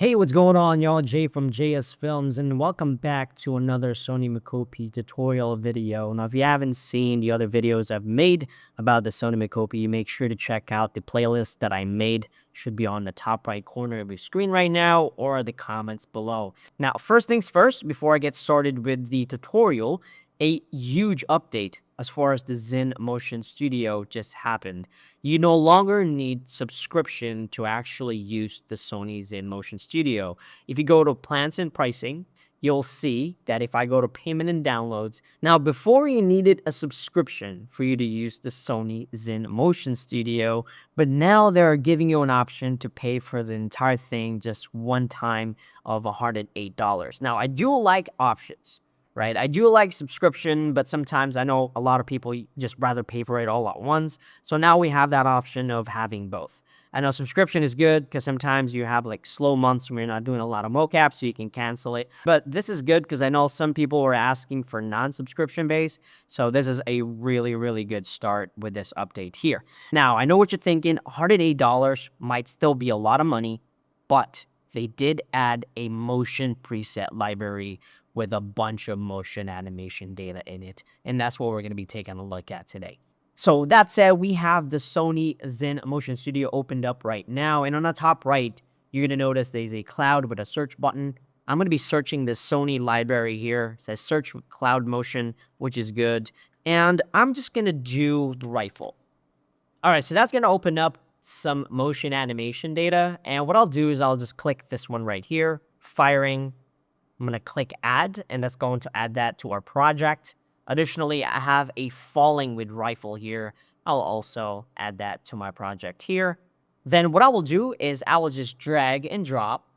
Hey, what's going on, y'all? Jay from JS Films, and welcome back to another Sony mocopi tutorial video. Now, if you haven't seen the other videos I've made about the Sony mocopi, make sure to check out the playlist that I made. Should be on the top right corner of your screen right now or the comments below. Now, first things first, before I get started with the tutorial, a huge update as far as the Zen Motion Studio just happened. You no longer need subscription to actually use the Sony Zen Motion Studio. If you go to plans and pricing, you'll see that if I go to payment and downloads, now before you needed a subscription for you to use the Sony Zen Motion Studio, but now they're giving you an option to pay for the entire thing just one time of $108. Now, I do like options. Right? I do like subscription, but sometimes I know a lot of people just rather pay for it all at once. So now we have that option of having both. I know subscription is good because sometimes you have like slow months when you're not doing a lot of mocap, so you can cancel it. But this is good because I know some people were asking for non-subscription base. So this is a really, really good start with this update here. Now, I know what you're thinking. $108 might still be a lot of money, but they did add a motion preset library with a bunch of motion animation data in it. And that's what we're going to be taking a look at today. So that said, we have the Sony Zen Motion Studio opened up right now. And on the top right, you're going to notice there's a cloud with a search button. I'm going to be searching the Sony library here. It says search with cloud motion, which is good. And I'm just going to do the rifle. All right, so that's going to open up some motion animation data. And what I'll do is I'll just click this one right here, firing. I'm going to click add, and that's going to add that to our project. Additionally, I have a falling with rifle here. I'll also add that to my project here. Then what I will do is I will just drag and drop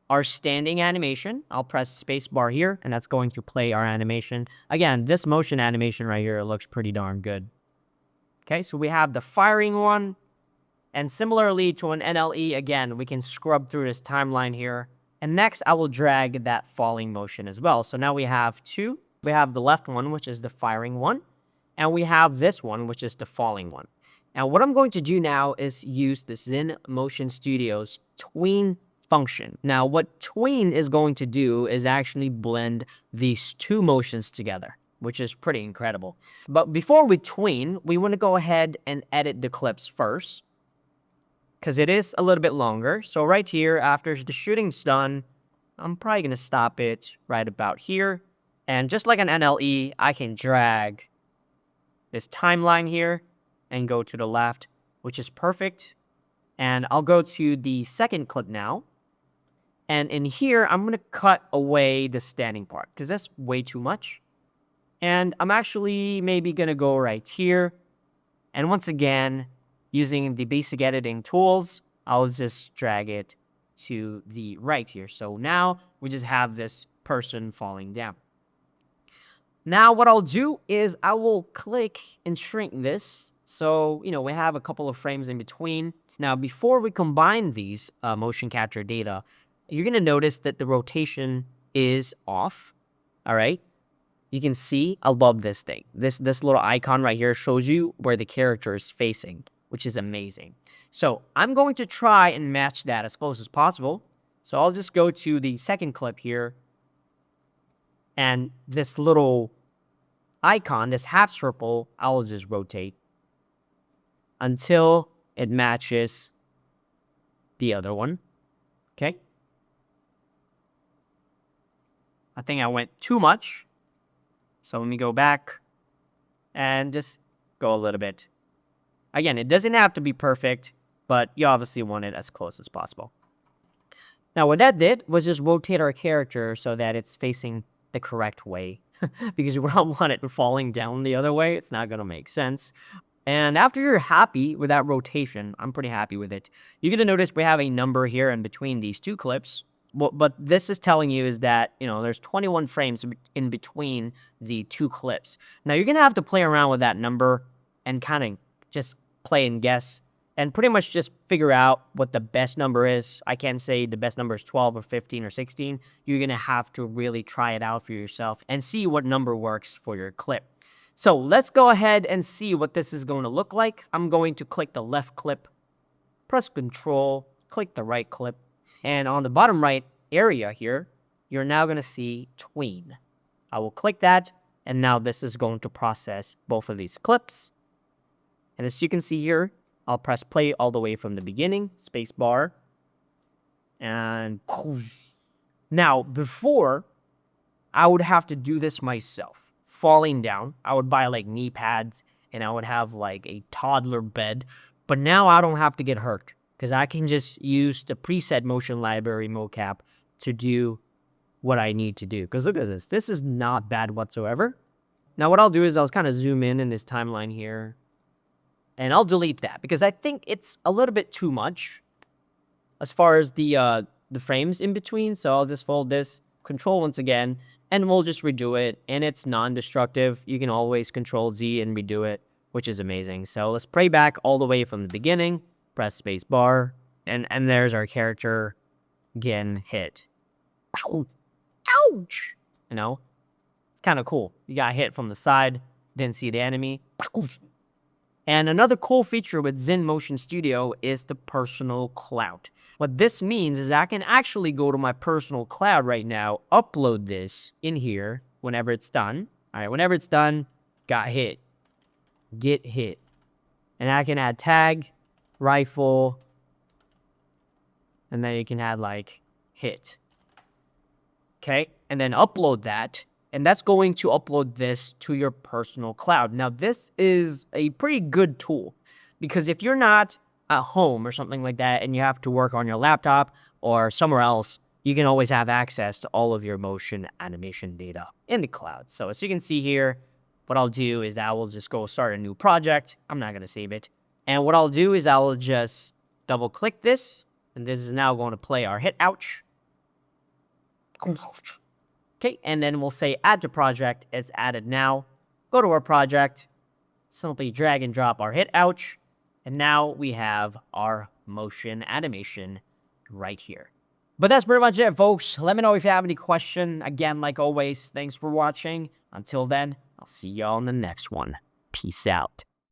our standing animation. I'll press spacebar here, and that's going to play our animation. Again, this motion animation right here looks pretty darn good. Okay, so we have the firing one. And similarly to an NLE, again, we can scrub through this timeline here. And next, I will drag that falling motion as well. So now we have two. We have the left one, which is the firing one. And we have this one, which is the falling one. Now, what I'm going to do now is use the Zen Motion Studio's tween function. Now, what tween is going to do is actually blend these two motions together, which is pretty incredible. But before we tween, we want to go ahead and edit the clips first, because it is a little bit longer. So right here, after the shooting's done, I'm probably going to stop it right about here. And just like an NLE, I can drag this timeline here and go to the left, which is perfect. And I'll go to the second clip now. And in here, I'm going to cut away the standing part because that's way too much. And I'm actually maybe going to go right here. And once again, using the basic editing tools, I'll just drag it to the right here. So now we just have this person falling down. Now what I'll do is I will click and shrink this. So, we have a couple of frames in between. Now, before we combine these motion capture data, you're going to notice that the rotation is off. All right. You can see, I love this thing. This little icon right here shows you where the character is facing, which is amazing. So I'm going to try and match that as close as possible. So I'll just go to the second clip here. And this little icon, this half circle, I'll just rotate until it matches the other one. Okay. I think I went too much. So let me go back and just go a little bit. Again, it doesn't have to be perfect, but you obviously want it as close as possible. Now, what that did was just rotate our character so that it's facing the correct way. Because we don't want it falling down the other way. It's not going to make sense. And after you're happy with that rotation, I'm pretty happy with it. You're going to notice we have a number here in between these two clips. But this is telling you is that, there's 21 frames in between the two clips. Now, you're going to have to play around with that number and kind of just play and guess and pretty much just figure out what the best number is. I can't say the best number is 12 or 15 or 16. You're going to have to really try it out for yourself and see what number works for your clip. So let's go ahead and see what this is going to look like. I'm going to click the left clip, press Control, click the right clip. And on the bottom right area here, you're now going to see tween. I will click that, and now this is going to process both of these clips. And as you can see here, I'll press play all the way from the beginning, space bar. And now, before, I would have to do this myself, falling down. I would buy like knee pads, and I would have like a toddler bed. But now I don't have to get hurt, because I can just use the preset motion library mocap to do what I need to do. Because look at this. This is not bad whatsoever. Now what I'll do is I'll kind of zoom in this timeline here. And I'll delete that, because I think it's a little bit too much as far as the frames in between. So I'll just fold this, control once again, and we'll just redo it. And it's non-destructive. You can always control Z and redo it, which is amazing. So let's play back all the way from the beginning, press space bar, and there's our character getting hit. Ow! Ouch! You know, it's kind of cool. You got hit from the side, didn't see the enemy. And another cool feature with Zen Motion Studio is the personal cloud. What this means is I can actually go to my personal cloud right now, upload this in here whenever it's done. All right, whenever it's done, got hit, get hit. And I can add tag, rifle, and then you can add like hit. Okay, and then upload that. And that's going to upload this to your personal cloud. Now, this is a pretty good tool, because if you're not at home or something like that and you have to work on your laptop or somewhere else, you can always have access to all of your motion animation data in the cloud. So as you can see here, what I'll do is I will just go start a new project. I'm not going to save it. And what I'll do is I will just double click this, and this is now going to play our hit ouch. Okay, and then we'll say add to project. It's added now. Go to our project, simply drag and drop our hit ouch, and now we have our motion animation right here. But that's pretty much it, folks. Let me know if you have any question. Again, like always, thanks for watching. Until then, I'll see y'all in the next one. Peace out.